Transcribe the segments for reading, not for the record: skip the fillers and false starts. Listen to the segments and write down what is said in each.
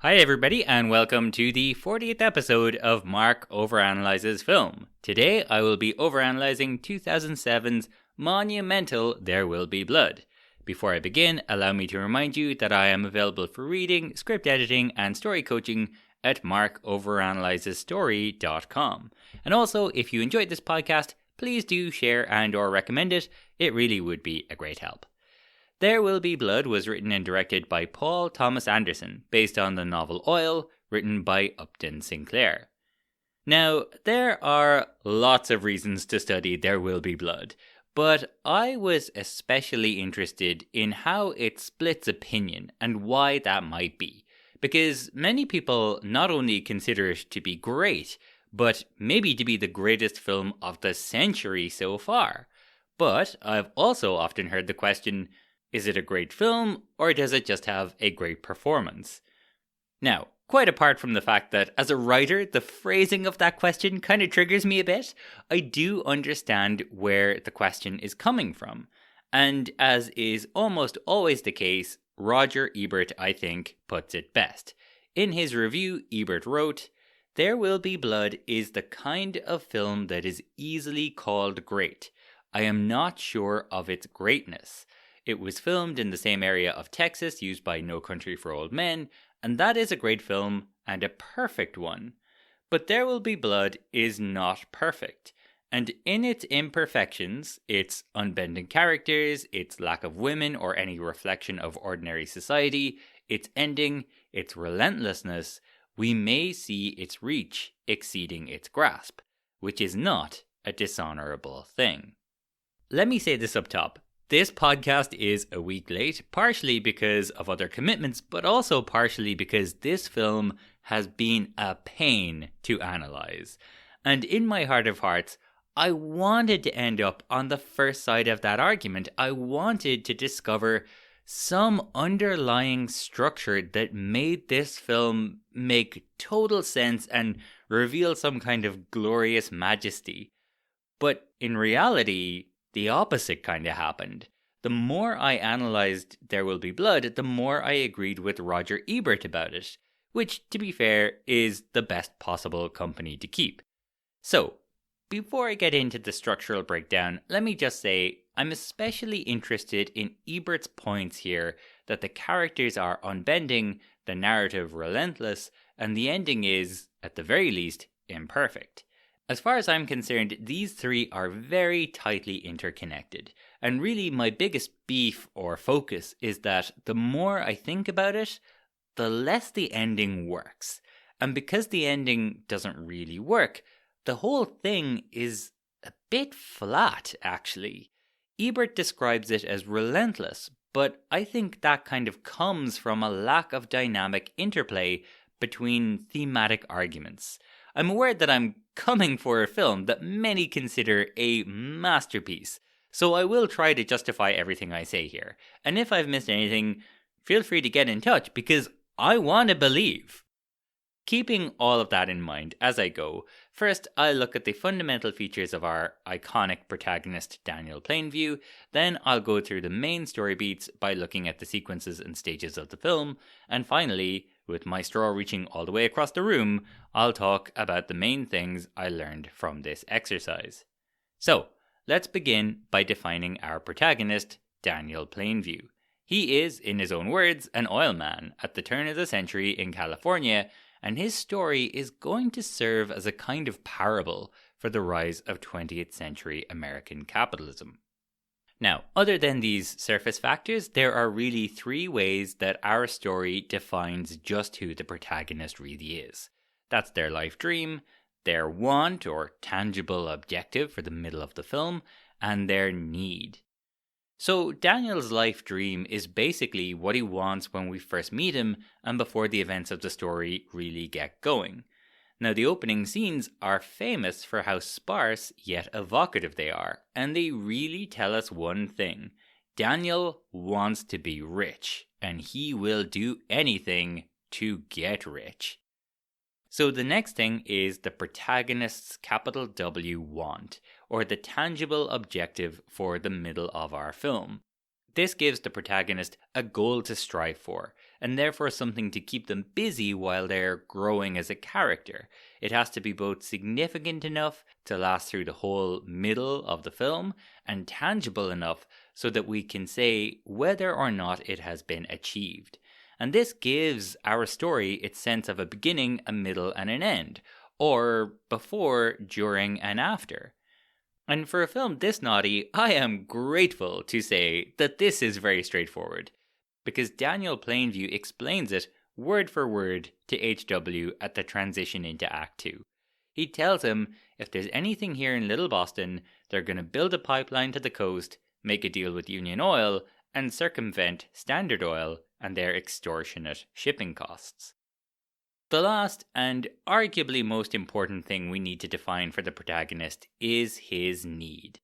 Hi everybody and welcome to the 40th episode of Mark Overanalyzes Film. Today I will be overanalyzing 2007's monumental There Will Be Blood. Before I begin, allow me to remind you that I am available for reading, script editing and story coaching at markoveranalyzesstory.com. And also, if you enjoyed this podcast, please do share and or recommend it. It really would be a great help. There Will Be Blood was written and directed by Paul Thomas Anderson, based on the novel Oil, written by Upton Sinclair. Now, there are lots of reasons to study There Will Be Blood, but I was especially interested in how it splits opinion and why that might be, because many people not only consider it to be great, but maybe to be the greatest film of the century so far. But I've also often heard the question, is it a great film, or does it just have a great performance? Now, quite apart from the fact that as a writer, the phrasing of that question kind of triggers me a bit, I do understand where the question is coming from. And as is almost always the case, Roger Ebert, I think, puts it best. In his review, Ebert wrote, "There Will Be Blood is the kind of film that is easily called great. I am not sure of its greatness. It was filmed in the same area of Texas used by No Country for Old Men, and that is a great film and a perfect one. But There Will Be Blood is not perfect, and in its imperfections, its unbending characters, its lack of women or any reflection of ordinary society, its ending, its relentlessness, we may see its reach exceeding its grasp, which is not a dishonorable thing." Let me say this up top. This podcast is a week late, partially because of other commitments, but also partially because this film has been a pain to analyze. And in my heart of hearts, I wanted to end up on the first side of that argument. I wanted to discover some underlying structure that made this film make total sense and reveal some kind of glorious majesty. But in reality, the opposite kind of happened. The more I analysed There Will Be Blood, the more I agreed with Roger Ebert about it, which, to be fair, is the best possible company to keep. So, before I get into the structural breakdown, let me just say I'm especially interested in Ebert's points here that the characters are unbending, the narrative relentless, and the ending is, at the very least, imperfect. As far as I'm concerned, these three are very tightly interconnected, and really my biggest beef or focus is that the more I think about it, the less the ending works. And because the ending doesn't really work, the whole thing is a bit flat, actually. Ebert describes it as relentless, but I think that kind of comes from a lack of dynamic interplay between thematic arguments. I'm aware that I'm coming for a film that many consider a masterpiece, so I will try to justify everything I say here. And if I've missed anything, feel free to get in touch because I want to believe. Keeping all of that in mind as I go, first I'll look at the fundamental features of our iconic protagonist Daniel Plainview, then I'll go through the main story beats by looking at the sequences and stages of the film, and finally, with my straw reaching all the way across the room, I'll talk about the main things I learned from this exercise. So, let's begin by defining our protagonist, Daniel Plainview. He is, in his own words, an oil man at the turn of the century in California, and his story is going to serve as a kind of parable for the rise of 20th century American capitalism. Now, other than these surface factors, there are really three ways that our story defines just who the protagonist really is. That's their life dream, their want or tangible objective for the middle of the film, and their need. So Daniel's life dream is basically what he wants when we first meet him and before the events of the story really get going. Now, the opening scenes are famous for how sparse yet evocative they are, and they really tell us one thing. Daniel wants to be rich, and he will do anything to get rich. So the next thing is the protagonist's capital W want, or the tangible objective for the middle of our film. This gives the protagonist a goal to strive for, and therefore something to keep them busy while they're growing as a character. It has to be both significant enough to last through the whole middle of the film, and tangible enough so that we can say whether or not it has been achieved. And this gives our story its sense of a beginning, a middle, and an end, or before, during, and after. And for a film this naughty, I am grateful to say that this is very straightforward, because Daniel Plainview explains it word for word to HW at the transition into Act 2. He tells him if there's anything here in Little Boston, they're going to build a pipeline to the coast, make a deal with Union Oil, and circumvent Standard Oil and their extortionate shipping costs. The last and arguably most important thing we need to define for the protagonist is his need.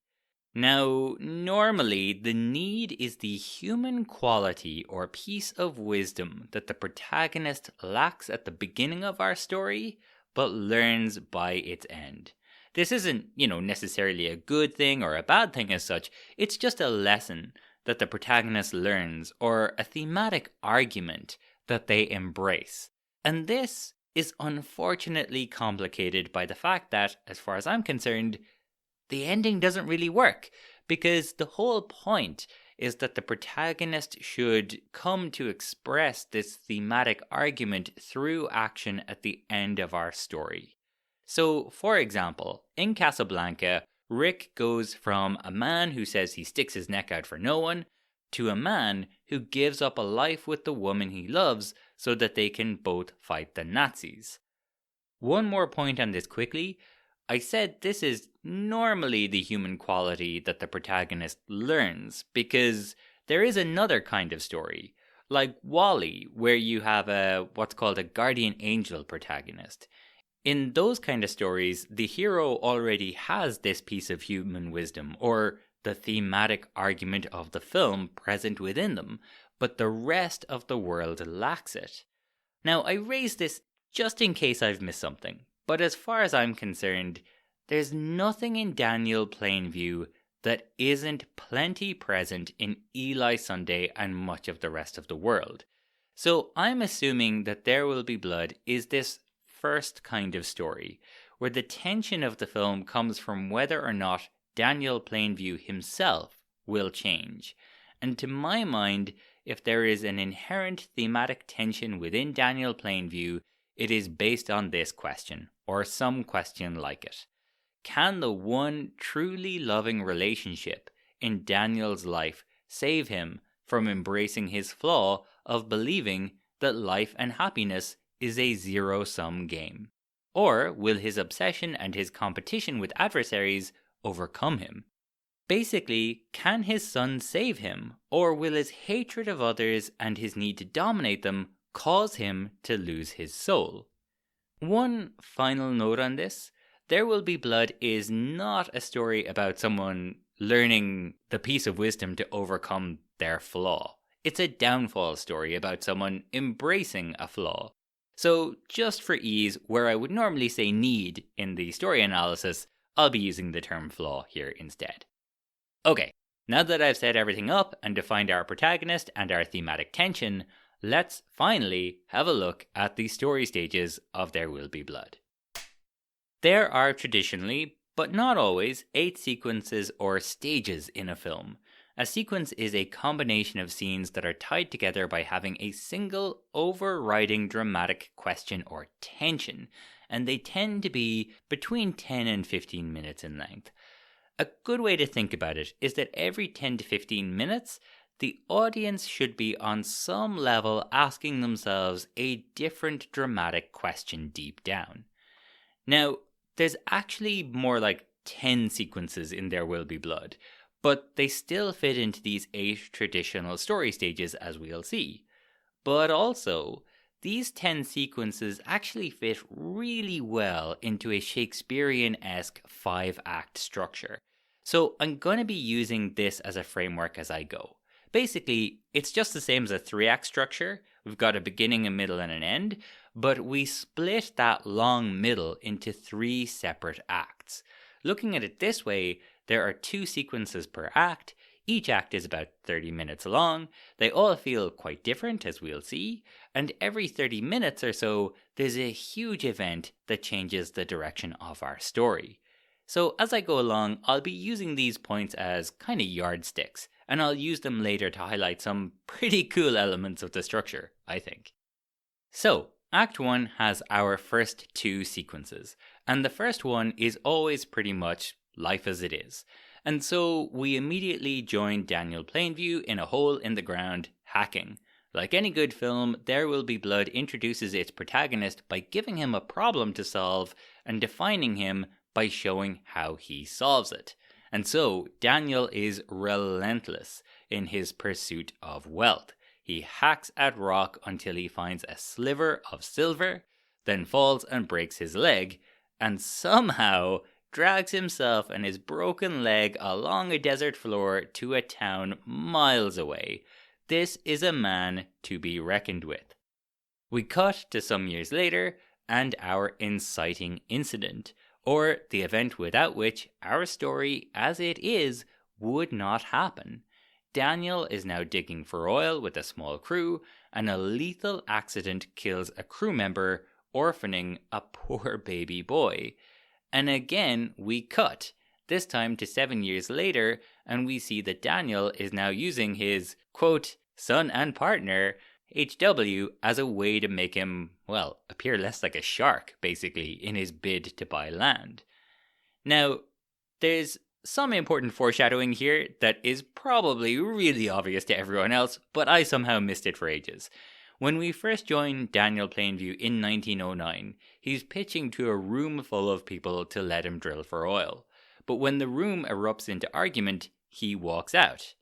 Now, normally, the need is the human quality or piece of wisdom that the protagonist lacks at the beginning of our story, but learns by its end. This isn't, necessarily a good thing or a bad thing as such. It's just a lesson that the protagonist learns, or a thematic argument that they embrace. And this is unfortunately complicated by the fact that, as far as I'm concerned, the ending doesn't really work, because the whole point is that the protagonist should come to express this thematic argument through action at the end of our story. So, for example, in Casablanca, Rick goes from a man who says he sticks his neck out for no one, to a man who gives up a life with the woman he loves so that they can both fight the Nazis. One more point on this quickly. I said this is normally the human quality that the protagonist learns, because there is another kind of story, like Wall-E, where you have what's called a guardian angel protagonist. In those kind of stories, the hero already has this piece of human wisdom, or the thematic argument of the film present within them, but the rest of the world lacks it. Now, I raise this just in case I've missed something, but as far as I'm concerned, there's nothing in Daniel Plainview that isn't plenty present in Eli Sunday and much of the rest of the world. So I'm assuming that There Will Be Blood is this first kind of story, where the tension of the film comes from whether or not Daniel Plainview himself will change. And to my mind, if there is an inherent thematic tension within Daniel Plainview, it is based on this question, or some question like it. Can the one truly loving relationship in Daniel's life save him from embracing his flaw of believing that life and happiness is a zero-sum game? Or will his obsession and his competition with adversaries overcome him? Basically, can his son save him, or will his hatred of others and his need to dominate them cause him to lose his soul? One final note on this: There Will Be Blood is not a story about someone learning the piece of wisdom to overcome their flaw. It's a downfall story about someone embracing a flaw. So, just for ease, where I would normally say need in the story analysis, I'll be using the term flaw here instead. Okay, now that I've set everything up and defined our protagonist and our thematic tension, let's finally have a look at the story stages of There Will Be Blood. There are traditionally, but not always, 8 sequences or stages in a film. A sequence is a combination of scenes that are tied together by having a single overriding dramatic question or tension, and they tend to be between 10 and 15 minutes in length. A good way to think about it is that every 10 to 15 minutes, the audience should be on some level asking themselves a different dramatic question deep down. Now, there's actually more like 10 sequences in There Will Be Blood, but they still fit into these 8 traditional story stages, as we'll see. But also, these 10 sequences actually fit really well into a Shakespearean-esque 5-act structure. So I'm going to be using this as a framework as I go. Basically, it's just the same as a 3-act structure. We've got a beginning, a middle, and an end, but we split that long middle into 3 separate acts. Looking at it this way, there are 2 sequences per act, Each act is about 30 minutes long. They all feel quite different, as we'll see, and every 30 minutes or so, there's a huge event that changes the direction of our story. So as I go along, I'll be using these points as kind of yardsticks, and I'll use them later to highlight some pretty cool elements of the structure, I think. So, Act 1 has our first two sequences, and the first one is always pretty much life as it is. And so we immediately join Daniel Plainview in a hole in the ground, hacking. Like any good film, There Will Be Blood introduces its protagonist by giving him a problem to solve and defining him by showing how he solves it. And so Daniel is relentless in his pursuit of wealth. He hacks at rock until he finds a sliver of silver, then falls and breaks his leg, and somehow drags himself and his broken leg along a desert floor to a town miles away. This is a man to be reckoned with. We cut to some years later, and our inciting incident, or the event without which our story, as it is, would not happen. Daniel is now digging for oil with a small crew, and a lethal accident kills a crew member, orphaning a poor baby boy. And again, we cut, this time to 7 years later, and we see that Daniel is now using his, quote, son and partner, HW, as a way to make him, well, appear less like a shark, basically, in his bid to buy land. Now, there's some important foreshadowing here that is probably really obvious to everyone else, but I somehow missed it for ages. When we first joined Daniel Plainview in 1909, he's pitching to a room full of people to let him drill for oil. But when the room erupts into argument, he walks out.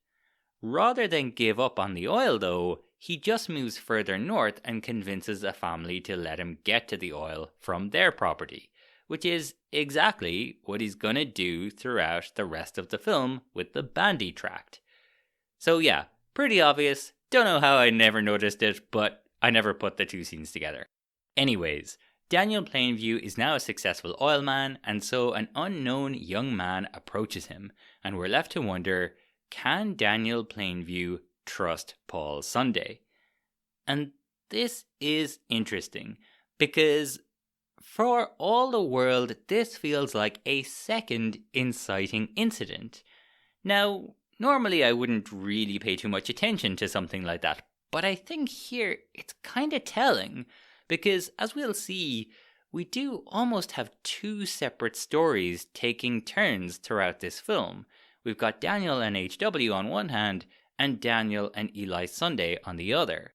Rather than give up on the oil though, he just moves further north and convinces a family to let him get to the oil from their property, which is exactly what he's gonna do throughout the rest of the film with the Bandy Tract. So yeah, pretty obvious. Don't know how I never noticed it, but I never put the two scenes together. Anyways, Daniel Plainview is now a successful oil man, and so an unknown young man approaches him, and we're left to wonder, can Daniel Plainview trust Paul Sunday? And this is interesting, because for all the world, this feels like a second inciting incident. Now, normally I wouldn't really pay too much attention to something like that, but I think here it's kind of telling, because as we'll see, we do almost have two separate stories taking turns throughout this film. We've got Daniel and HW on one hand, and Daniel and Eli Sunday on the other.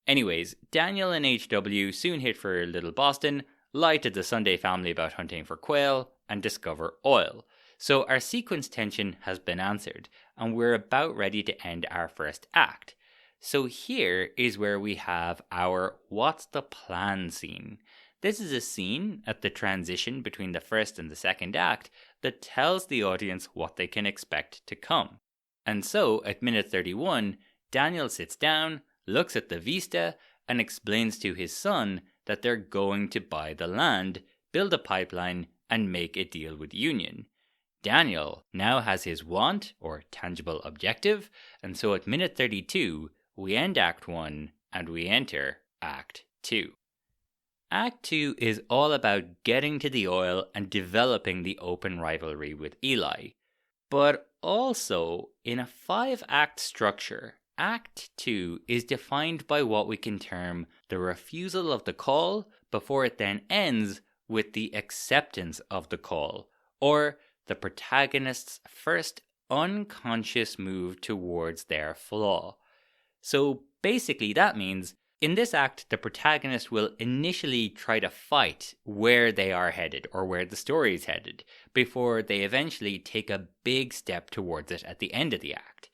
Anyways, Daniel and HW soon hit for Little Boston, lie to the Sunday family about hunting for quail, and discover oil. So our sequence tension has been answered, and we're about ready to end our first act. So here is where we have our what's the plan scene. This is a scene at the transition between the first and the second act that tells the audience what they can expect to come. And so at minute 31, Daniel sits down, looks at the vista, and explains to his son that they're going to buy the land, build a pipeline, and make a deal with Union. Daniel now has his want, or tangible objective, and so at minute 32, we end Act 1 and we enter Act 2. Act 2 is all about getting to the oil and developing the open rivalry with Eli. But also, in a 5-act structure, Act 2 is defined by what we can term the refusal of the call before it then ends with the acceptance of the call, or the protagonist's first unconscious move towards their flaw. So basically that means, in this act, the protagonist will initially try to fight where they are headed, or where the story is headed, before they eventually take a big step towards it at the end of the act.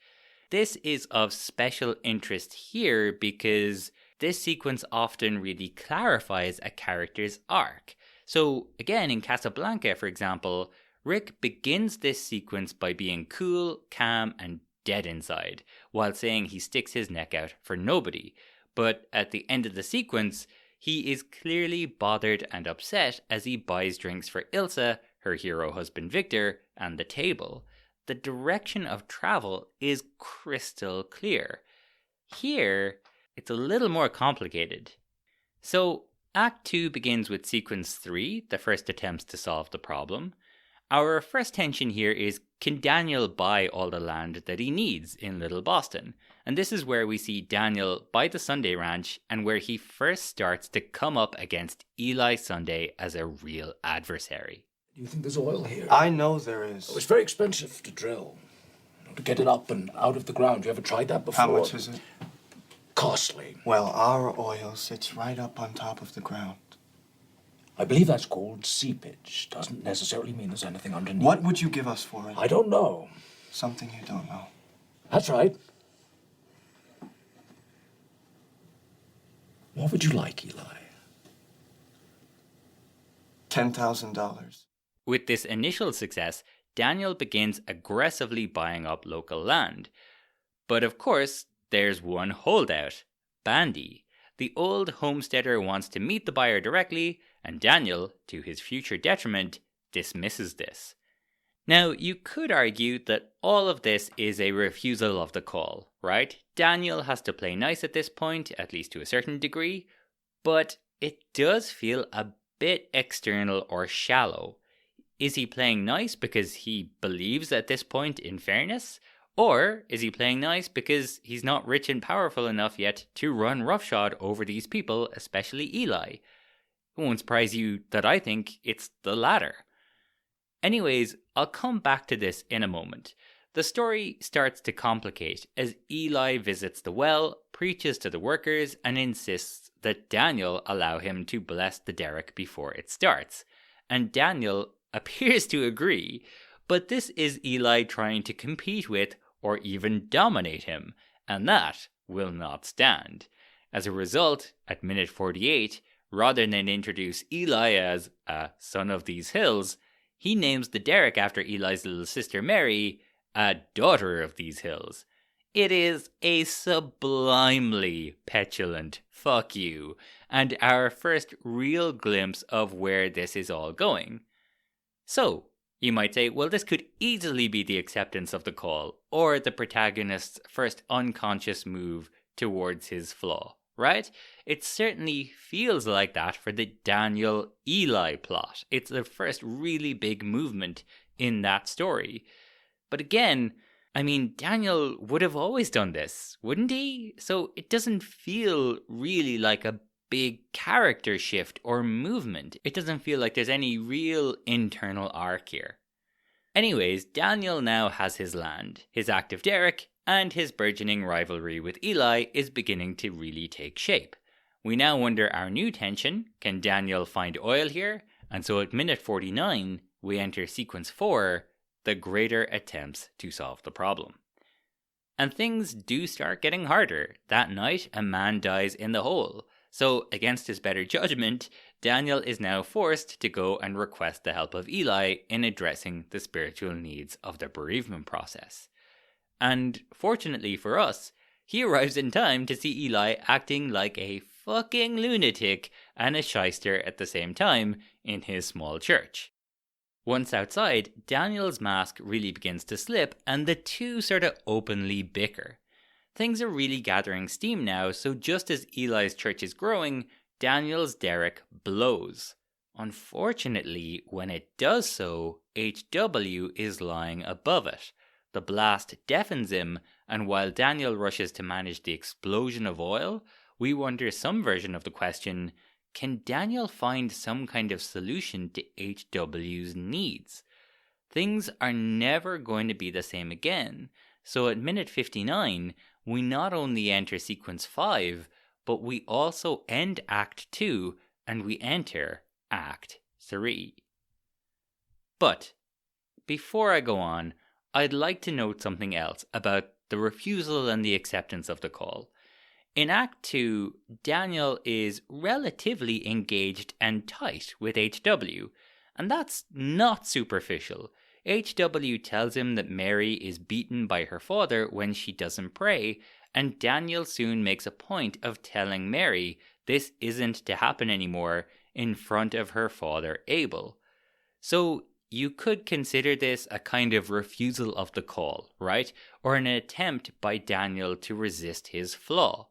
This is of special interest here because this sequence often really clarifies a character's arc. So again, in Casablanca, for example, Rick begins this sequence by being cool, calm, and dead inside, while saying he sticks his neck out for nobody. But at the end of the sequence, he is clearly bothered and upset as he buys drinks for Ilsa, her hero husband Victor, and the table. the direction of travel is crystal clear. Here, it's a little more complicated. So, Act 2 begins with Sequence 3, the first attempts to solve the problem. Our first tension here is, can Daniel buy all the land that he needs in Little Boston? And this is where we see Daniel buy the Sunday Ranch and where he first starts to come up against Eli Sunday as a real adversary. Do you think there's oil here? I know there is. Oh, it's very expensive to drill. To get it up and out of the ground. You ever tried that before? How much is it? Costly. Well, our oil sits right up on top of the ground. I believe that's called seepage. Doesn't necessarily mean there's anything underneath. What would you give us for it? I don't know. Something you don't know. That's right. What would you like, Eli? $10,000. With this initial success, Daniel begins aggressively buying up local land. But of course, there's one holdout, Bandy. The old homesteader wants to meet the buyer directly, and Daniel, to his future detriment, dismisses this. Now, you could argue that all of this is a refusal of the call, right? Daniel has to play nice at this point, at least to a certain degree, but it does feel a bit external or shallow. Is he playing nice because he believes at this point in fairness? Or is he playing nice because he's not rich and powerful enough yet to run roughshod over these people, especially Eli? It won't surprise you that I think it's the latter. Anyways, I'll come back to this in a moment. The story starts to complicate as Eli visits the well, preaches to the workers, and insists that Daniel allow him to bless the derrick before it starts. And Daniel appears to agree, but this is Eli trying to compete with or even dominate him, and that will not stand. As a result, at minute 48, rather than introduce Eli as a son of these hills, he names the derrick after Eli's little sister Mary, a daughter of these hills. It is a sublimely petulant fuck you, and our first real glimpse of where this is all going. So, you might say, well, this could easily be the acceptance of the call, or the protagonist's first unconscious move towards his flaw, right? It certainly feels like that for the Daniel-Eli plot. It's the first really big movement in that story. But again, I mean, Daniel would have always done this, wouldn't he? So it doesn't feel really like a big character shift or movement. It doesn't feel like there's any real internal arc here. Anyways, Daniel now has his land, his active derrick, and his burgeoning rivalry with Eli is beginning to really take shape. We now wonder our new tension, can Daniel find oil here? And so at minute 49, we enter sequence 4, the greater attempts to solve the problem. And things do start getting harder. That night, a man dies in the hole. So, against his better judgment, Daniel is now forced to go and request the help of Eli in addressing the spiritual needs of the bereavement process. And fortunately for us, he arrives in time to see Eli acting like a fucking lunatic and a shyster at the same time in his small church. Once outside, Daniel's mask really begins to slip and the two sort of openly bicker. Things are really gathering steam now, so just as Eli's church is growing, Daniel's derrick blows. Unfortunately, when it does so, HW is lying above it. The blast deafens him, and while Daniel rushes to manage the explosion of oil, we wonder some version of the question, can Daniel find some kind of solution to HW's needs? Things are never going to be the same again, so at minute 59, we not only enter sequence 5, but we also end Act 2 and we enter Act 3. But, before I go on, I'd like to note something else about the refusal and the acceptance of the call. In Act 2, Daniel is relatively engaged and tight with HW, and that's not superficial. HW tells him that Mary is beaten by her father when she doesn't pray, and Daniel soon makes a point of telling Mary this isn't to happen anymore in front of her father Abel. So you could consider this a kind of refusal of the call, right? Or an attempt by Daniel to resist his flaw.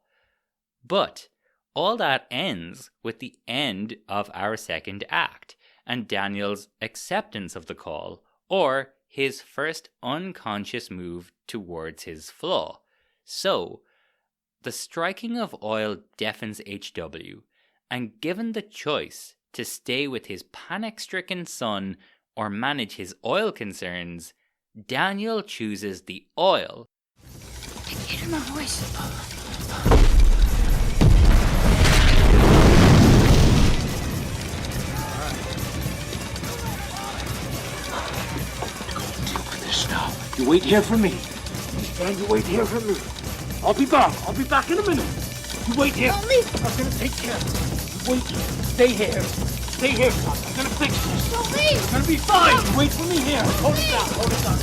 But all that ends with the end of our second act and Daniel's acceptance of the call, or his first unconscious move towards his flaw. So, the striking of oil deafens HW, and given the choice to stay with his panic-stricken son or manage his oil concerns, Daniel chooses the oil. Get in my voice. Now, you wait here for me. And you wait here for me. I'll be back. I'll be back in a minute. You wait here. Don't leave. I'm gonna take care of it. You wait here. Stay here. Stay here, son. I'm gonna fix this. Don't leave. It's gonna be fine. You wait for me here. Hold it down. Hold it down.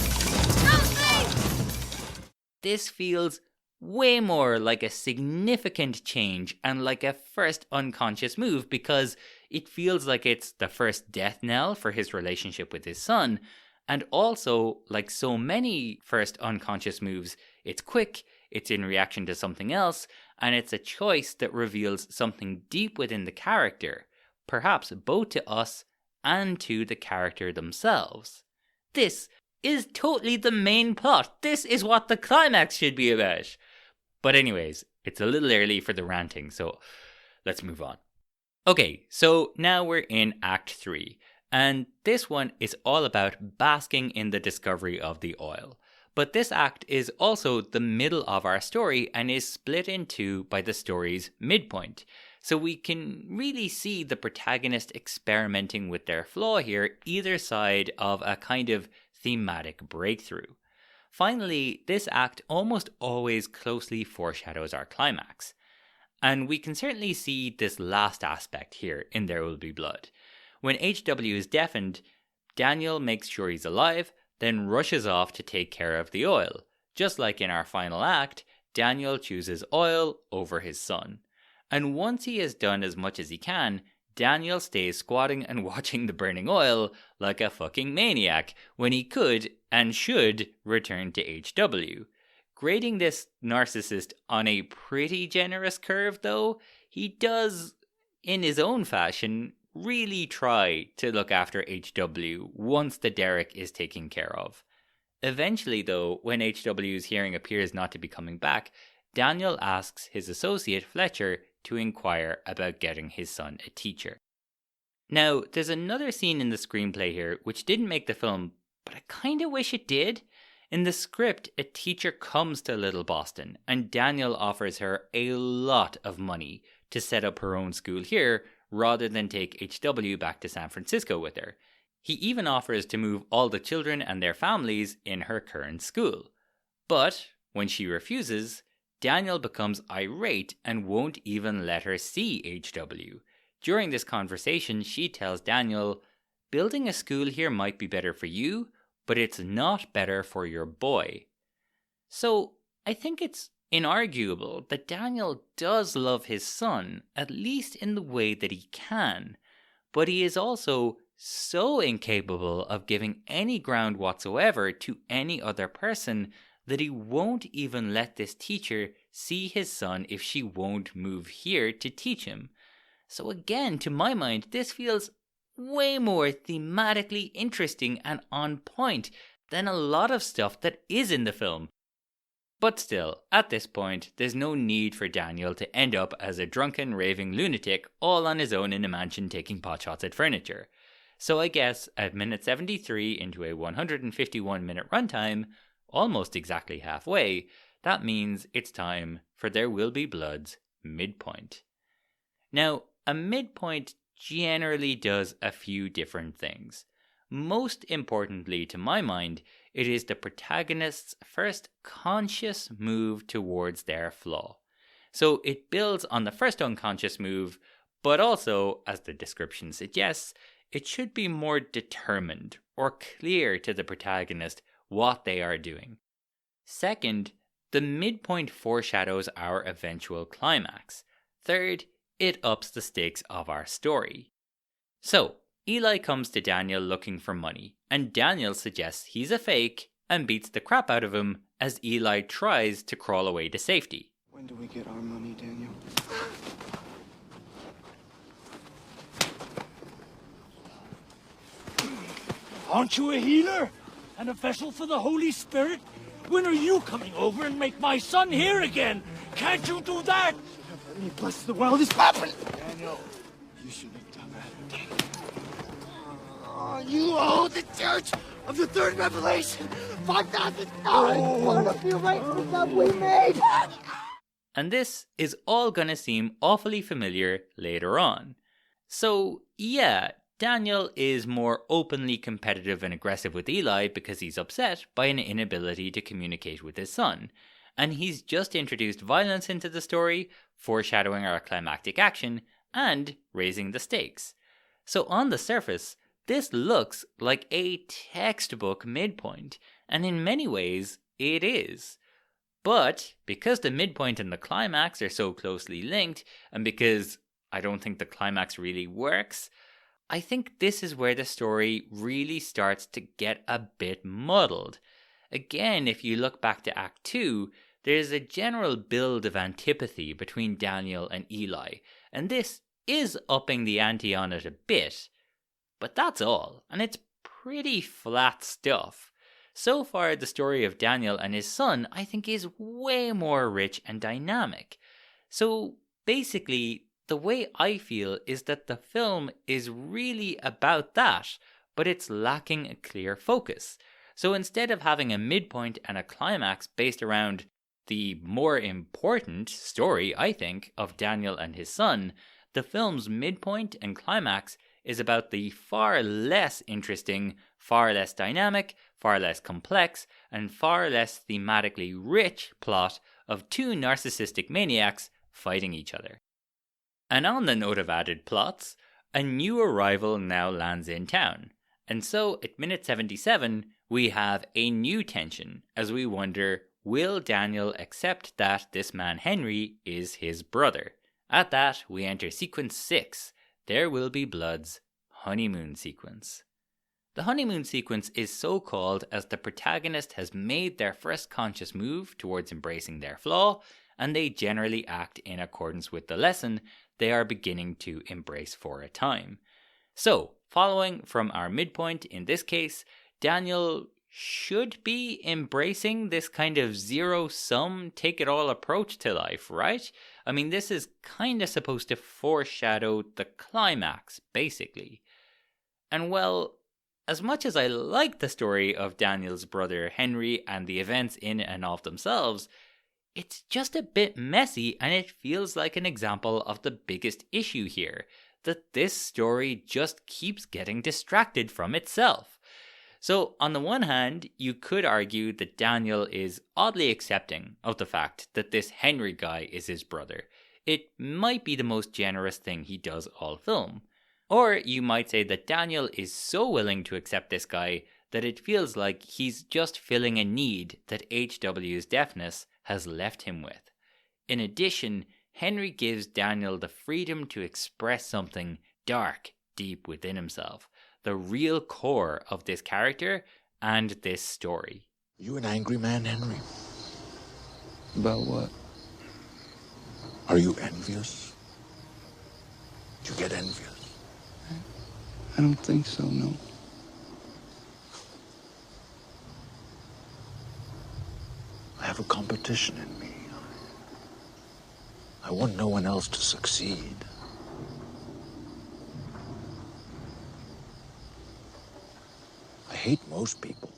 Don't leave. This feels way more like a significant change and like a first unconscious move, because it feels like it's the first death knell for his relationship with his son. And also, like so many first unconscious moves, it's quick, it's in reaction to something else, and it's a choice that reveals something deep within the character, perhaps both to us and to the character themselves. This is totally the main plot. This is what the climax should be about. But anyways, it's a little early for the ranting, so let's move on. Okay, so now we're in Act 3. And this one is all about basking in the discovery of the oil. But this act is also the middle of our story and is split in two by the story's midpoint. So we can really see the protagonist experimenting with their flaw here, either side of a kind of thematic breakthrough. Finally, this act almost always closely foreshadows our climax. And we can certainly see this last aspect here in There Will Be Blood. When HW is deafened, Daniel makes sure he's alive, then rushes off to take care of the oil. Just like in our final act, Daniel chooses oil over his son. And once he has done as much as he can, Daniel stays squatting and watching the burning oil like a fucking maniac when he could and should return to HW. Grading this narcissist on a pretty generous curve though, he does, in his own fashion, really try to look after HW once the derrick is taken care of. Eventually though, when HW's hearing appears not to be coming back, Daniel asks his associate Fletcher to inquire about getting his son a teacher. Now, there's another scene in the screenplay here which didn't make the film, but I kinda wish it did. In the script, a teacher comes to Little Boston, and Daniel offers her a lot of money to set up her own school here, rather than take HW back to San Francisco with her. He even offers to move all the children and their families in her current school. But, when she refuses, Daniel becomes irate and won't even let her see HW. During this conversation, she tells Daniel, "Building a school here might be better for you, but it's not better for your boy." So, I think it's inarguable that Daniel does love his son, at least in the way that he can, but he is also so incapable of giving any ground whatsoever to any other person that he won't even let this teacher see his son if she won't move here to teach him. So again, to my mind, this feels way more thematically interesting and on point than a lot of stuff that is in the film. But still, at this point, there's no need for Daniel to end up as a drunken, raving lunatic all on his own in a mansion taking potshots at furniture. So I guess at minute 73 into a 151-minute runtime, almost exactly halfway, that means it's time for There Will Be Blood's midpoint. Now, a midpoint generally does a few different things. Most importantly, to my mind, it is the protagonist's first conscious move towards their flaw. So it builds on the first unconscious move, but also, as the description suggests, it should be more determined or clear to the protagonist what they are doing. Second, the midpoint foreshadows our eventual climax. Third, it ups the stakes of our story. So, Eli comes to Daniel looking for money, and Daniel suggests he's a fake and beats the crap out of him as Eli tries to crawl away to safety. When do we get our money, Daniel? Aren't you a healer? And a vessel for the Holy Spirit? When are you coming over and make my son here again? Can't you do that? Let me bless the world. It's happened! Daniel, you shouldn't have done that. Oh, you owe the Church of the Third Revelation $5,000 one of the arrangements that we made! And this is all gonna seem awfully familiar later on. So, yeah, Daniel is more openly competitive and aggressive with Eli because he's upset by an inability to communicate with his son. And he's just introduced violence into the story, foreshadowing our climactic action, and raising the stakes. So on the surface, this looks like a textbook midpoint, and in many ways, it is. But because the midpoint and the climax are so closely linked, and because I don't think the climax really works, I think this is where the story really starts to get a bit muddled. Again, if you look back to Act 2, there's a general build of antipathy between Daniel and Eli, and this is upping the ante on it a bit. But that's all, and it's pretty flat stuff. So far, the story of Daniel and his son, I think, is way more rich and dynamic. So basically, the way I feel is that the film is really about that, but it's lacking a clear focus. So instead of having a midpoint and a climax based around the more important story, I think, of Daniel and his son, the film's midpoint and climax is about the far less interesting, far less dynamic, far less complex, and far less thematically rich plot of two narcissistic maniacs fighting each other. And on the note of added plots, a new arrival now lands in town. And so, at minute 77, we have a new tension as we wonder, will Daniel accept that this man Henry is his brother? At that, we enter sequence 6, There Will Be Blood's honeymoon sequence. The honeymoon sequence is so called as the protagonist has made their first conscious move towards embracing their flaw, and they generally act in accordance with the lesson they are beginning to embrace for a time. So, following from our midpoint in this case, Daniel should be embracing this kind of zero-sum, take-it-all approach to life, right? I mean, this is kind of supposed to foreshadow the climax, basically. And well, as much as I like the story of Daniel's brother Henry and the events in and of themselves, it's just a bit messy, and it feels like an example of the biggest issue here, that this story just keeps getting distracted from itself. So, on the one hand, you could argue that Daniel is oddly accepting of the fact that this Henry guy is his brother. It might be the most generous thing he does all film. Or you might say that Daniel is so willing to accept this guy that it feels like he's just filling a need that HW's deafness has left him with. In addition, Henry gives Daniel the freedom to express something dark deep within himself, the real core of this character and this story. You an angry man, Henry? About what? Are you envious? Do you get envious? I don't think so, no. I have a competition in me. I want no one else to succeed. I hate most people.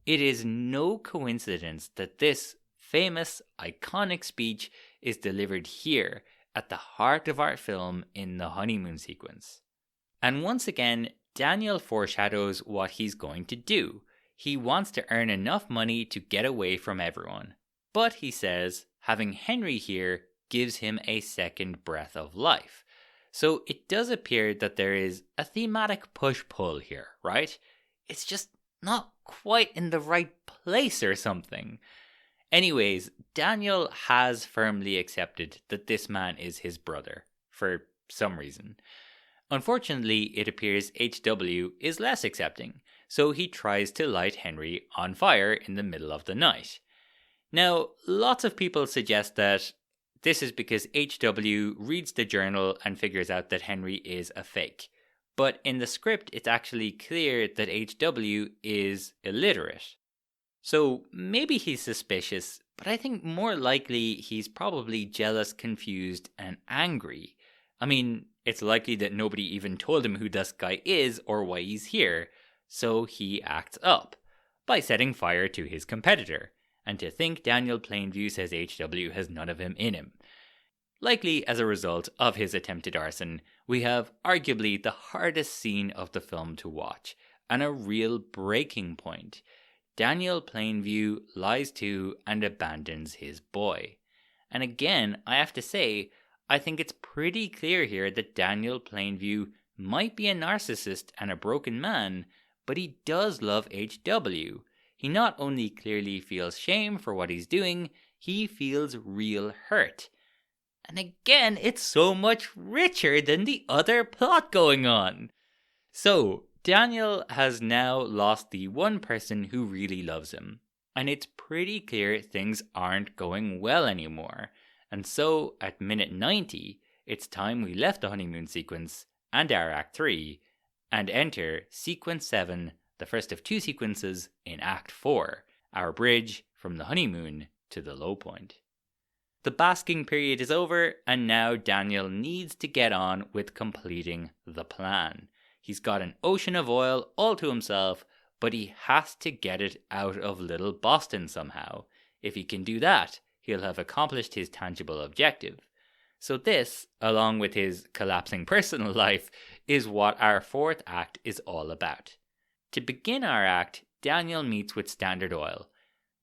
It is no coincidence that this famous, iconic speech is delivered here at the heart of our film in the honeymoon sequence. And once again, Daniel foreshadows what he's going to do. He wants to earn enough money to get away from everyone. But he says, having Henry here gives him a second breath of life. So it does appear that there is a thematic push-pull here, right? It's just not quite in the right place or something. Anyways, Daniel has firmly accepted that this man is his brother, for some reason. Unfortunately, it appears HW is less accepting, so he tries to light Henry on fire in the middle of the night. Now, lots of people suggest that this is because HW reads the journal and figures out that Henry is a fake. But in the script, it's actually clear that HW is illiterate. So maybe he's suspicious, but I think more likely he's probably jealous, confused, and angry. I mean, it's likely that nobody even told him who this guy is or why he's here, so he acts up by setting fire to his competitor. And to think Daniel Plainview says HW has none of him in him. Likely as a result of his attempted arson, we have arguably the hardest scene of the film to watch, and a real breaking point. Daniel Plainview lies to and abandons his boy. And again, I have to say, I think it's pretty clear here that Daniel Plainview might be a narcissist and a broken man, but he does love HW. He not only clearly feels shame for what he's doing, he feels real hurt. And again, it's so much richer than the other plot going on. So, Daniel has now lost the one person who really loves him. And it's pretty clear things aren't going well anymore. And so, at minute 90, it's time we left the honeymoon sequence and our Act 3 and enter Sequence 7, the first of two sequences in Act 4, our bridge from the honeymoon to the low point. The basking period is over, and now Daniel needs to get on with completing the plan. He's got an ocean of oil all to himself, but he has to get it out of Little Boston somehow. If he can do that, he'll have accomplished his tangible objective. So this, along with his collapsing personal life, is what our fourth act is all about. To begin our act, Daniel meets with Standard Oil,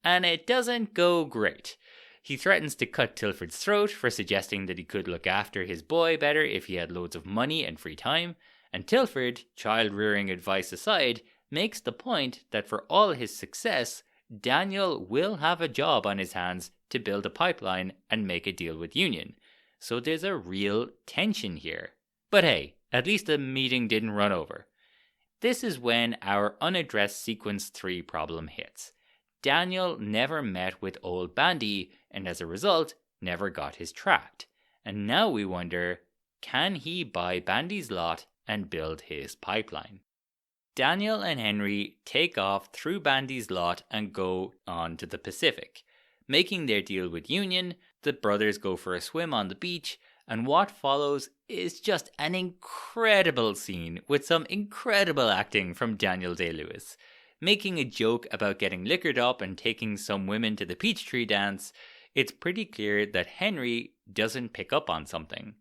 and it doesn't go great. He threatens to cut Tilford's throat for suggesting that he could look after his boy better if he had loads of money and free time, and Tilford, child-rearing advice aside, makes the point that for all his success, Daniel will have a job on his hands to build a pipeline and make a deal with Union. So there's a real tension here. But hey, at least the meeting didn't run over. This is when our unaddressed Sequence 3 problem hits. Daniel never met with old Bandy, and as a result, never got his tract. And now we wonder, can he buy Bandy's lot and build his pipeline? Daniel and Henry take off through Bandy's lot and go on to the Pacific. Making their deal with Union, the brothers go for a swim on the beach, and what follows is just an incredible scene with some incredible acting from Daniel Day-Lewis. Making a joke about getting liquored up and taking some women to the Peachtree dance, it's pretty clear that Henry doesn't pick up on something.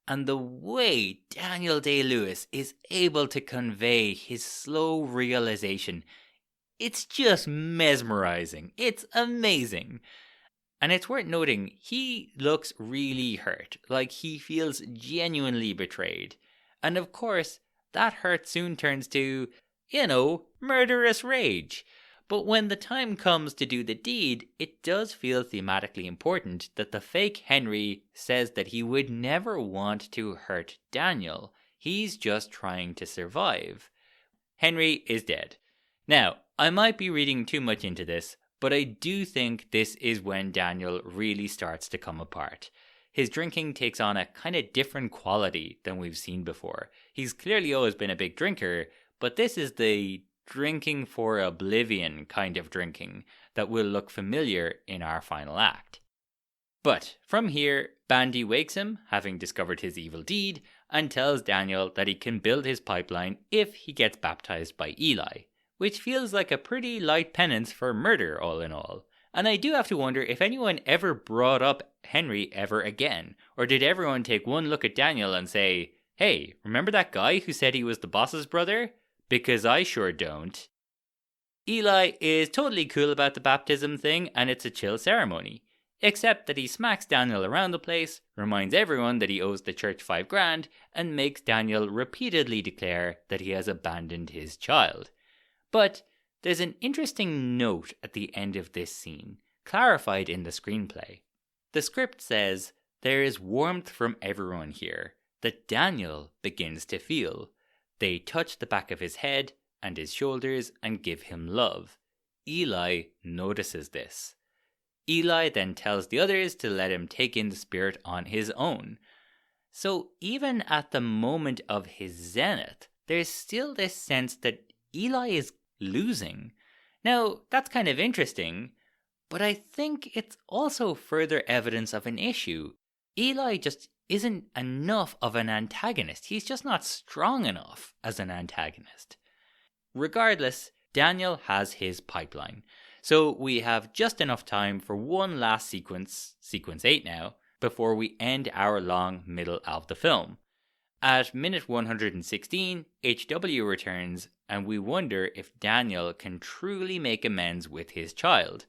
And the way Daniel Day-Lewis is able to convey his slow realization, it's just mesmerizing. It's amazing. And it's worth noting, he looks really hurt, like he feels genuinely betrayed. And of course, that hurt soon turns to, murderous rage. But when the time comes to do the deed, it does feel thematically important that the fake Henry says that he would never want to hurt Daniel. He's just trying to survive. Henry is dead. Now, I might be reading too much into this, but I do think this is when Daniel really starts to come apart. His drinking takes on a kind of different quality than we've seen before. He's clearly always been a big drinker, but this is the drinking for oblivion kind of drinking that will look familiar in our final act. But from here, Bandy wakes him, having discovered his evil deed, and tells Daniel that he can build his pipeline if he gets baptized by Eli, which feels like a pretty light penance for murder all in all. And I do have to wonder if anyone ever brought up Henry ever again, or did everyone take one look at Daniel and say, "Hey, remember that guy who said he was the boss's brother? Because I sure don't." Eli is totally cool about the baptism thing, and it's a chill ceremony. Except that he smacks Daniel around the place, reminds everyone that he owes the church $5,000, and makes Daniel repeatedly declare that he has abandoned his child. But there's an interesting note at the end of this scene, clarified in the screenplay. The script says, "There is warmth from everyone here that Daniel begins to feel. They touch the back of his head and his shoulders and give him love. Eli notices this. Eli then tells the others to let him take in the spirit on his own. So even at the moment of his zenith, there's still this sense that Eli is losing. Now, that's kind of interesting, but I think it's also further evidence of an issue. Eli just isn't enough of an antagonist. He's just not strong enough as an antagonist. Regardless, Daniel has his pipeline. So we have just enough time for one last sequence 8 now, before we end our long middle of the film. At minute 116, HW returns, and we wonder if Daniel can truly make amends with his child.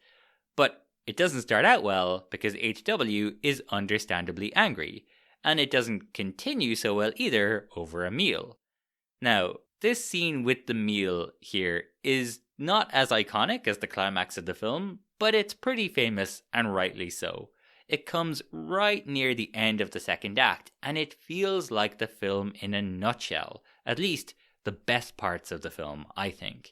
But it doesn't start out well, because HW is understandably angry, and it doesn't continue so well either over a meal. Now, this scene with the meal here is not as iconic as the climax of the film, but it's pretty famous, and rightly so. It comes right near the end of the second act, and it feels like the film in a nutshell. At least, the best parts of the film, I think.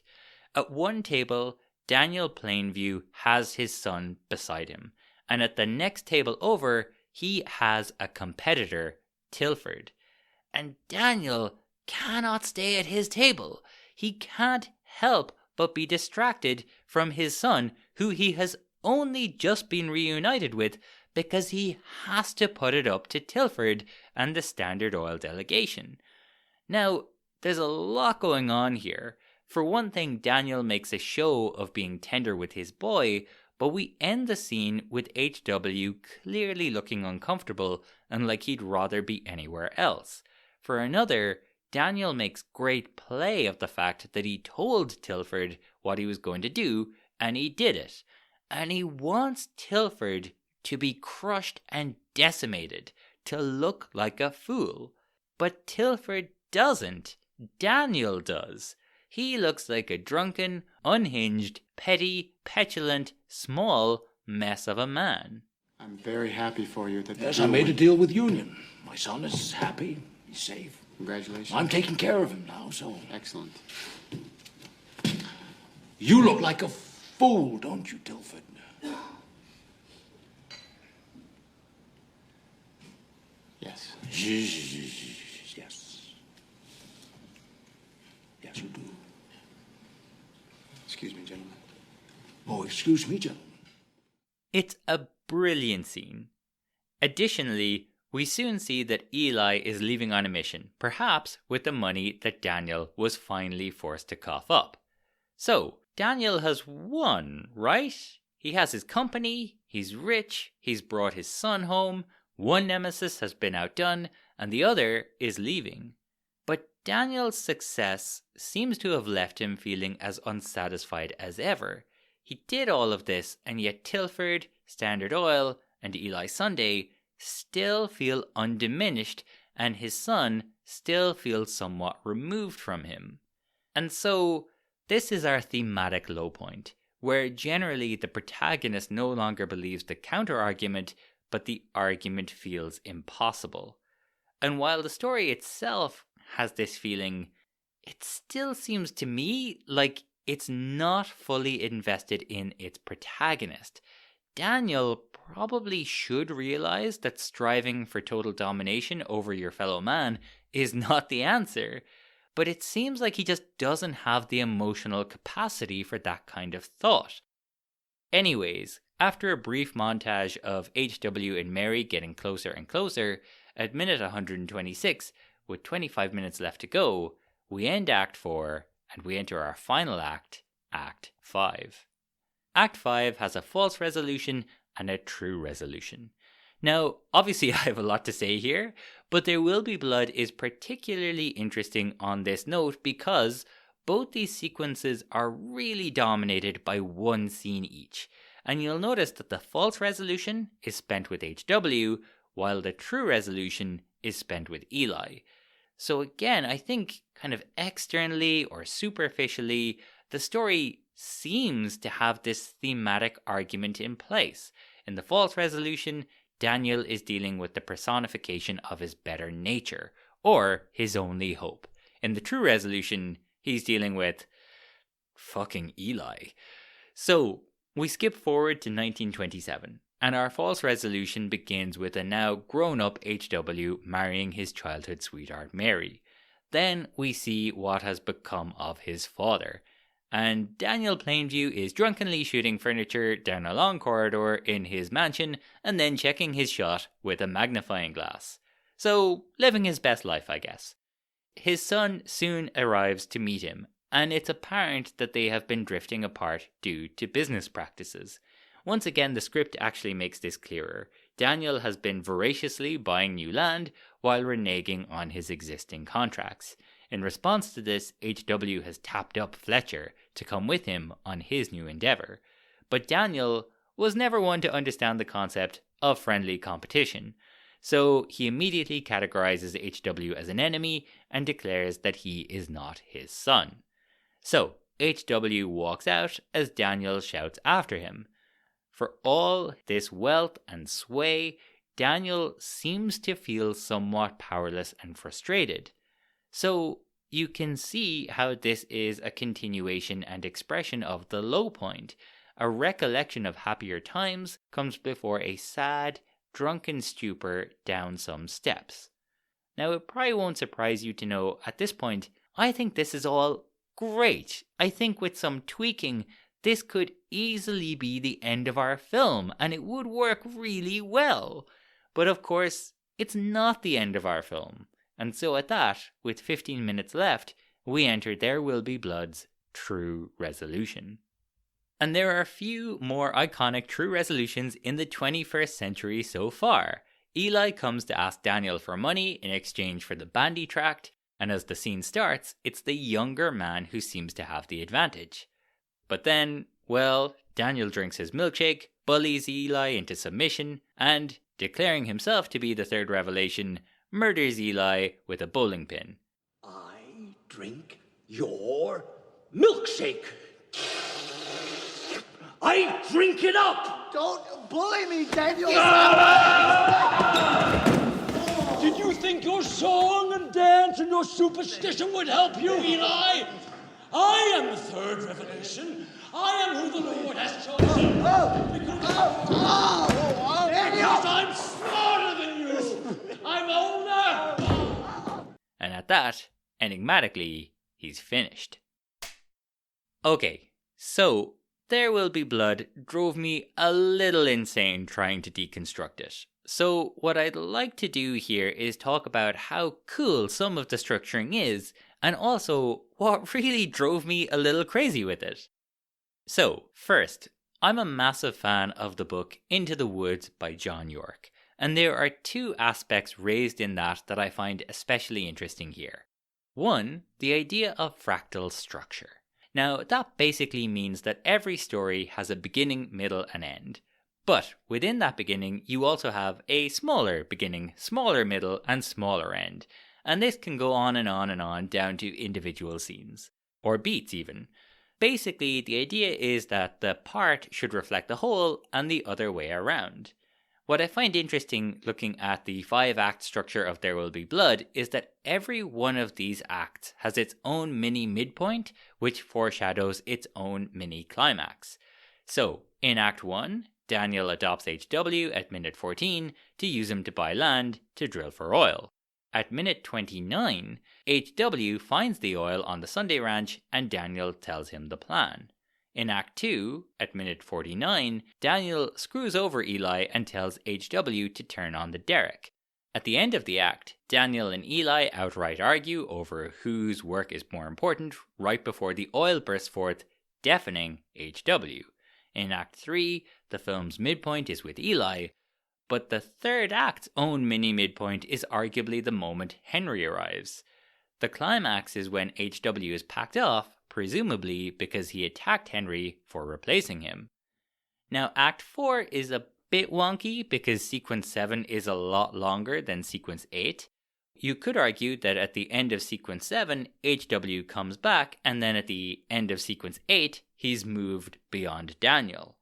At one table, Daniel Plainview has his son beside him, and at the next table over, he has a competitor, Tilford. And Daniel cannot stay at his table. He can't help but be distracted from his son, who he has only just been reunited with, because he has to put it up to Tilford and the Standard Oil delegation. Now, there's a lot going on here. For one thing, Daniel makes a show of being tender with his boy, but we end the scene with HW clearly looking uncomfortable and like he'd rather be anywhere else. For another, Daniel makes great play of the fact that he told Tilford what he was going to do, and he did it. And he wants Tilford to be crushed and decimated, to look like a fool. But Tilford doesn't. Daniel does. He looks like a drunken, unhinged, petty, petulant, small mess of a man. I'm very happy for you that... Yes, I made a deal with Union. My son is happy. He's safe. Congratulations. I'm taking care of him now, so... Excellent. You look like a fool, don't you, Tilford? Yes. Yes. Yes, you do. Excuse me, gentlemen. Oh, excuse me, gentlemen. It's a brilliant scene. Additionally, we soon see that Eli is leaving on a mission, perhaps with the money that Daniel was finally forced to cough up. So, Daniel has won, right? He has his company, he's rich, he's brought his son home, one nemesis has been outdone, and the other is leaving. But Daniel's success seems to have left him feeling as unsatisfied as ever. He did all of this, and yet Tilford, Standard Oil, and Eli Sunday still feel undiminished, and his son still feels somewhat removed from him. And so, this is our thematic low point, where generally the protagonist no longer believes the counter-argument, but the argument feels impossible. And while the story itself has this feeling, it still seems to me like it's not fully invested in its protagonist. Daniel probably should realize that striving for total domination over your fellow man is not the answer, but it seems like he just doesn't have the emotional capacity for that kind of thought. Anyways, after a brief montage of HW and Mary getting closer and closer, at minute 126, with 25 minutes left to go, we end Act 4 and we enter our final act, Act 5. Act 5 has a false resolution and a true resolution. Now, obviously I have a lot to say here, but There Will Be Blood is particularly interesting on this note because both these sequences are really dominated by one scene each. And you'll notice that the false resolution is spent with HW, while the true resolution is spent with Eli. So again, I think kind of externally or superficially, the story seems to have this thematic argument in place. In the false resolution, Daniel is dealing with the personification of his better nature, or his only hope. In the true resolution, he's dealing with, fucking Eli. So, we skip forward to 1927, and our false resolution begins with a now grown-up HW marrying his childhood sweetheart Mary. Then we see what has become of his father, and Daniel Plainview is drunkenly shooting furniture down a long corridor in his mansion and then checking his shot with a magnifying glass. So, living his best life, I guess. His son soon arrives to meet him, and it's apparent that they have been drifting apart due to business practices. Once again, the script actually makes this clearer. Daniel has been voraciously buying new land while reneging on his existing contracts. In response to this, HW has tapped up Fletcher to come with him on his new endeavor. But Daniel was never one to understand the concept of friendly competition, so he immediately categorizes HW as an enemy and declares that he is not his son. So, HW walks out as Daniel shouts after him. For all this wealth and sway, Daniel seems to feel somewhat powerless and frustrated. So, you can see how this is a continuation and expression of the low point. A recollection of happier times comes before a sad, drunken stupor down some steps. Now, it probably won't surprise you to know at this point, I think this is all great. I think with some tweaking, this could easily be the end of our film, and it would work really well. But of course, it's not the end of our film. And so at that, with 15 minutes left, we enter There Will Be Blood's true resolution. And there are a few more iconic true resolutions in the 21st century so far. Eli comes to ask Daniel for money in exchange for the bandy tract, and as the scene starts, it's the younger man who seems to have the advantage. But then, well, Daniel drinks his milkshake, bullies Eli into submission, and, declaring himself to be the third revelation, murders Eli with a bowling pin. I drink your milkshake. I drink it up! Don't bully me, Daniel! Did you think your song and dance and your superstition would help you, Eli? I am the third revelation. I am who the Lord has chosen. Because I'm smarter than you. I'm older. And at that, enigmatically, he's finished. Okay, so There Will Be Blood drove me a little insane trying to deconstruct it. So what I'd like to do here is talk about how cool some of the structuring is, and also what really drove me a little crazy with it. So, first, I'm a massive fan of the book Into the Woods by John York, and there are two aspects raised in that I find especially interesting here. One, the idea of fractal structure. Now, that basically means that every story has a beginning, middle, and end. But within that beginning, you also have a smaller beginning, smaller middle, and smaller end. And this can go on and on and on down to individual scenes, or beats even. Basically, the idea is that the part should reflect the whole and the other way around. What I find interesting looking at the 5-act structure of There Will Be Blood is that every one of these acts has its own mini midpoint, which foreshadows its own mini climax. So, in Act 1, Daniel adopts HW at minute 14 to use him to buy land to drill for oil. At minute 29, HW finds the oil on the Sunday Ranch and Daniel tells him the plan. In Act 2, at minute 49, Daniel screws over Eli and tells HW to turn on the derrick. At the end of the act, Daniel and Eli outright argue over whose work is more important right before the oil bursts forth, deafening HW. In Act 3, the film's midpoint is with Eli, but the third act's own mini-midpoint is arguably the moment Henry arrives. The climax is when HW is packed off, presumably because he attacked Henry for replacing him. Now, Act 4 is a bit wonky because Sequence 7 is a lot longer than Sequence 8. You could argue that at the end of Sequence 7, HW comes back, and then at the end of Sequence 8, he's moved beyond Daniel.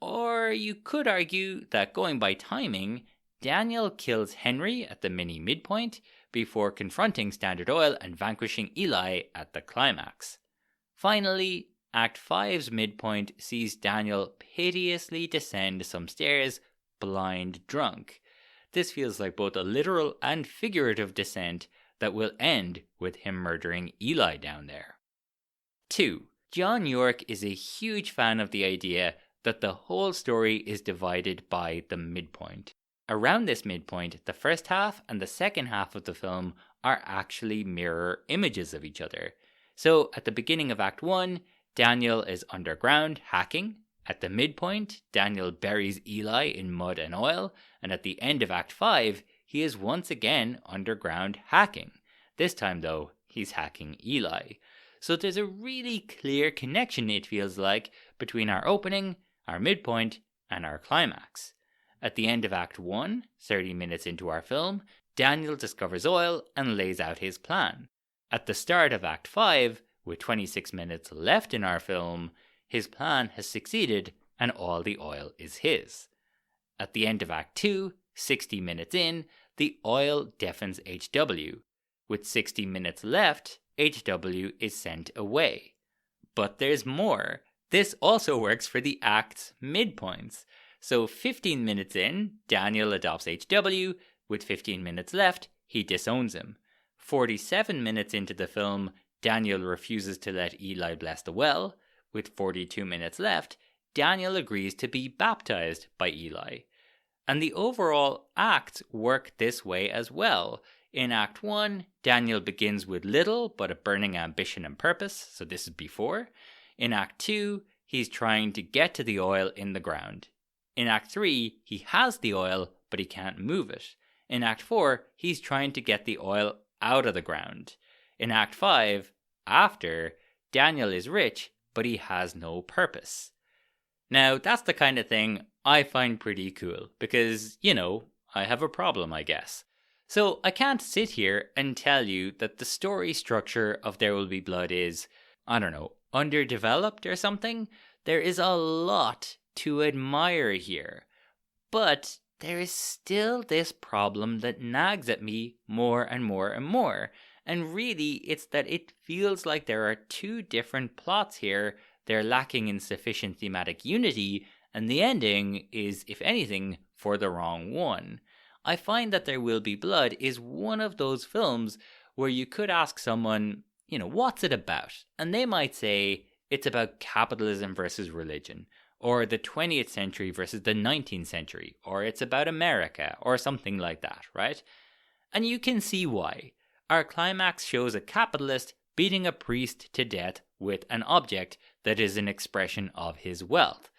Or you could argue that going by timing, Daniel kills Henry at the mini midpoint before confronting Standard Oil and vanquishing Eli at the climax. Finally, Act 5's midpoint sees Daniel piteously descend some stairs, blind drunk. This feels like both a literal and figurative descent that will end with him murdering Eli down there. 2. John York is a huge fan of the idea that the whole story is divided by the midpoint. Around this midpoint, the first half and the second half of the film are actually mirror images of each other. So at the beginning of Act 1, Daniel is underground hacking. At the midpoint, Daniel buries Eli in mud and oil. And at the end of Act 5, he is once again underground hacking. This time, though, he's hacking Eli. So there's a really clear connection, it feels like, between our opening, our midpoint, and our climax. At the end of Act 1, 30 minutes into our film, Daniel discovers oil and lays out his plan. At the start of Act 5, with 26 minutes left in our film, his plan has succeeded and all the oil is his. At the end of Act 2, 60 minutes in, the oil deafens HW. With 60 minutes left, HW is sent away. But there's more. This also works for the act's midpoints. So 15 minutes in, Daniel adopts HW. With 15 minutes left, he disowns him. 47 minutes into the film, Daniel refuses to let Eli bless the well. With 42 minutes left, Daniel agrees to be baptized by Eli. And the overall acts work this way as well. In Act 1, Daniel begins with little but a burning ambition and purpose, so this is before. In Act 2, he's trying to get to the oil in the ground. In Act 3, he has the oil, but he can't move it. In Act 4, he's trying to get the oil out of the ground. In Act 5, after, Daniel is rich, but he has no purpose. Now, that's the kind of thing I find pretty cool, because, I have a problem, I guess. So I can't sit here and tell you that the story structure of There Will Be Blood is, underdeveloped or something. There is a lot to admire here. But there is still this problem that nags at me more and more and more. And really, it's that it feels like there are two different plots here. They're lacking in sufficient thematic unity, and the ending is, if anything, for the wrong one. I find that There Will Be Blood is one of those films where you could ask someone, what's it about? And they might say, it's about capitalism versus religion, or the 20th century versus the 19th century, or it's about America, or something like that, right? And you can see why. Our climax shows a capitalist beating a priest to death with an object that is an expression of his wealth.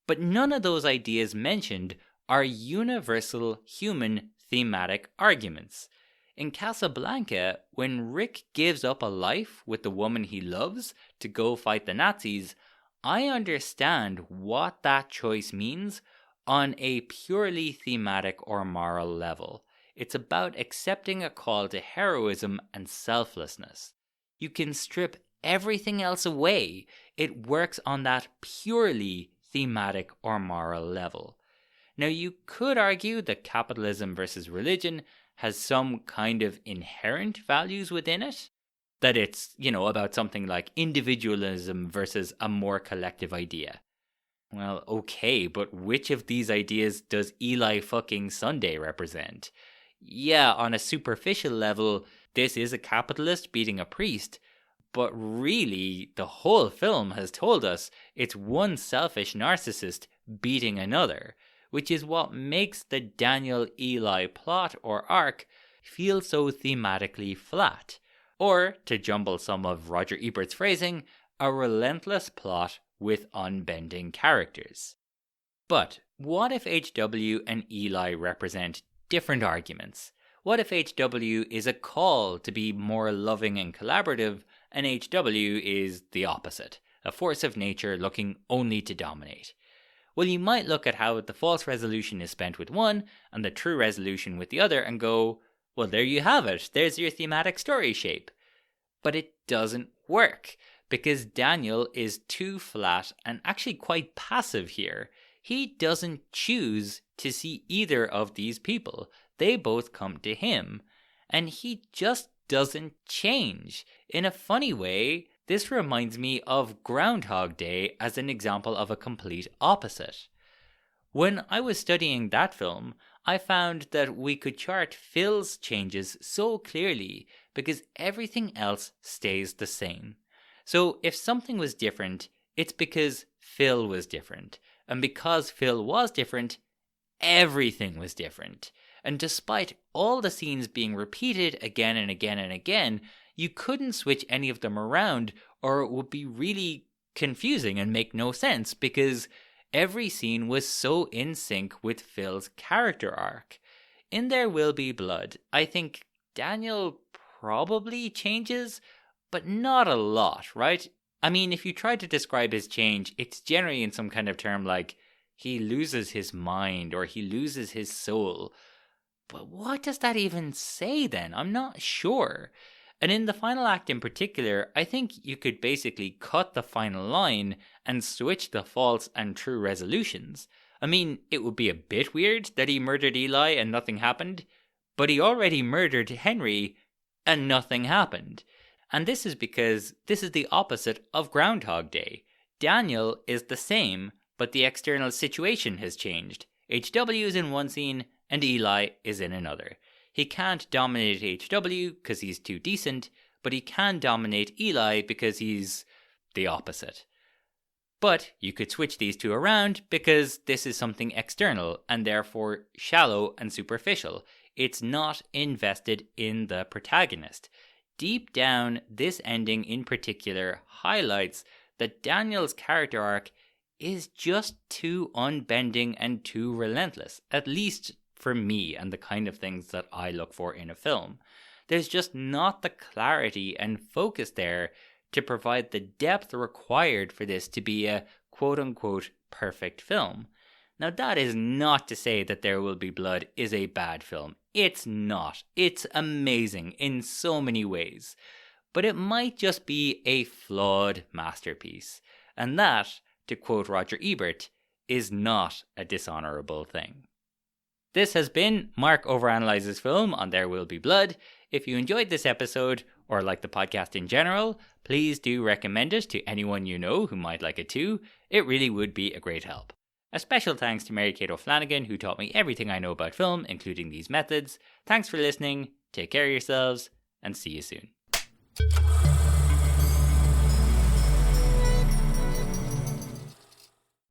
But none of those ideas mentioned are universal human thematic arguments. In Casablanca, when Rick gives up a life with the woman he loves to go fight the Nazis, I understand what that choice means on a purely thematic or moral level. It's about accepting a call to heroism and selflessness. You can strip everything else away. It works on that purely thematic or moral level. Now, you could argue that capitalism versus religion has some kind of inherent values within it. That it's, about something like individualism versus a more collective idea. Well, okay, but which of these ideas does Eli fucking Sunday represent? Yeah, on a superficial level, this is a capitalist beating a priest, but really, the whole film has told us it's one selfish narcissist beating another, which is what makes the Daniel-Eli plot or arc feel so thematically flat. Or, to jumble some of Roger Ebert's phrasing, a relentless plot with unbending characters. But what if HW and Eli represent different arguments? What if HW is a call to be more loving and collaborative, and HW is the opposite, a force of nature looking only to dominate? Well, you might look at how the false resolution is spent with one, and the true resolution with the other, and go, well, there you have it, there's your thematic story shape. But it doesn't work, because Daniel is too flat and actually quite passive here. He doesn't choose to see either of these people. They both come to him. And he just doesn't change. In a funny way, This reminds me of Groundhog Day as an example of a complete opposite. When I was studying that film, I found that we could chart Phil's changes so clearly because everything else stays the same. So if something was different, it's because Phil was different. And because Phil was different, everything was different. And despite all the scenes being repeated again and again and again, you couldn't switch any of them around or it would be really confusing and make no sense because every scene was so in sync with Phil's character arc. In There Will Be Blood, I think Daniel probably changes, but not a lot, right? I mean, if you try to describe his change, it's generally in some kind of term like he loses his mind or he loses his soul. But what does that even say then? I'm not sure. And in the final act in particular, I think you could basically cut the final line and switch the false and true resolutions. I mean, it would be a bit weird that he murdered Eli and nothing happened, but he already murdered Henry and nothing happened. And this is because this is the opposite of Groundhog Day. Daniel is the same, but the external situation has changed. HW is in one scene and Eli is in another. He can't dominate HW because he's too decent, but he can dominate Eli because he's the opposite. But you could switch these two around because this is something external and therefore shallow and superficial. It's not invested in the protagonist. Deep down, this ending in particular highlights that Daniel's character arc is just too unbending and too relentless, at least for me and the kind of things that I look for in a film. There's just not the clarity and focus there to provide the depth required for this to be a quote-unquote perfect film. Now that is not to say that There Will Be Blood is a bad film. It's not. It's amazing in so many ways. But it might just be a flawed masterpiece. And that, to quote Roger Ebert, is not a dishonorable thing. This has been Mark Overanalyzes Film on There Will Be Blood. If you enjoyed this episode, or like the podcast in general, please do recommend it to anyone you know who might like it too. It really would be a great help. A special thanks to Mary Kate O'Flanagan, who taught me everything I know about film, including these methods. Thanks for listening, take care of yourselves, and see you soon.